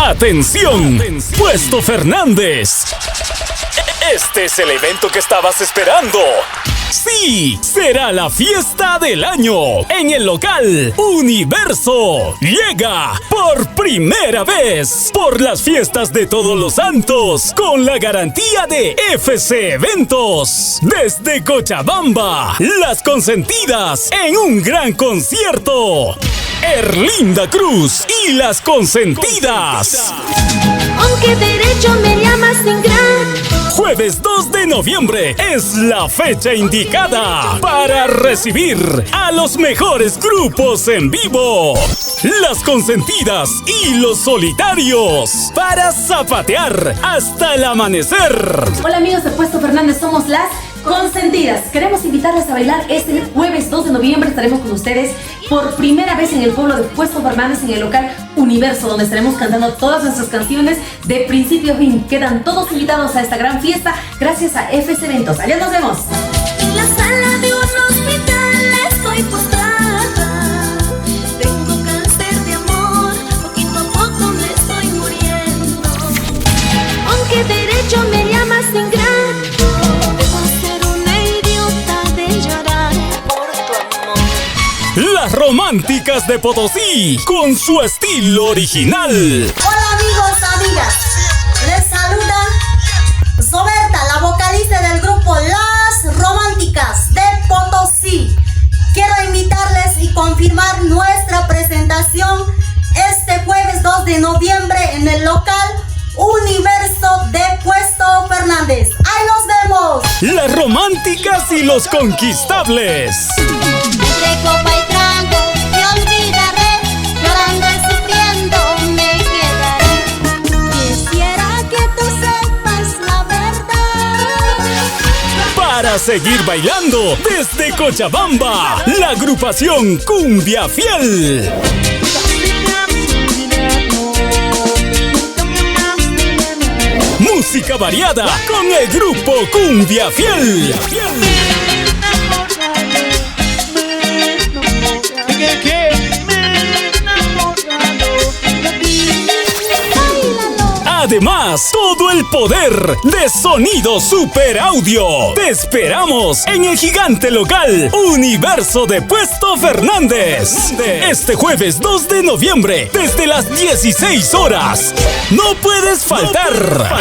¡Atención! Puesto Fernández. Este es el evento que estabas esperando. Sí, será la fiesta del año en el local Universo. Llega por primera vez por las fiestas de Todos los Santos con la garantía de FC Eventos. Desde Cochabamba, Las Consentidas en un gran concierto. Erlinda Cruz y Las Consentidas. Aunque derecho me llamas sin gran. Jueves 2 de noviembre es la fecha indicada para recibir a los mejores grupos en vivo. Las Consentidas y Los Solitarios para zapatear hasta el amanecer. Hola amigos de Puesto Fernández, somos Las Consentidas. Queremos invitarles a bailar este jueves 2 de noviembre. Estaremos con ustedes por primera vez en el pueblo de Puesto Fernández, en el local Universo, donde estaremos cantando todas nuestras canciones de principio a fin. Quedan todos invitados a esta gran fiesta gracias a FC Eventos. Allá nos vemos. En la sala de un hospital estoy postrada. Tengo cáncer de amor, poquito a poco me estoy muriendo. Aunque derecho me llamas sin gran. Las Románticas de Potosí, con su estilo original. Hola amigos, amigas. Les saluda Soberta, la vocalista del grupo Las Románticas de Potosí. Quiero invitarles y confirmar nuestra presentación este jueves 2 de noviembre en el local Universo de Puesto Fernández. ¡Ahí nos vemos! Las Románticas y los Conquistables. Entre copa y trago te olvidaré, llorando y sufriendo me quedaré. Quisiera que tú sepas la verdad. Para seguir bailando desde Cochabamba, la agrupación Cumbia Fiel. Música variada con el grupo Cumbia Fiel. Además, todo el poder de sonido super audio. Te esperamos en el gigante local Universo de Puesto Fernández. Este jueves 2 de noviembre, desde las 16 horas. No puedes faltar.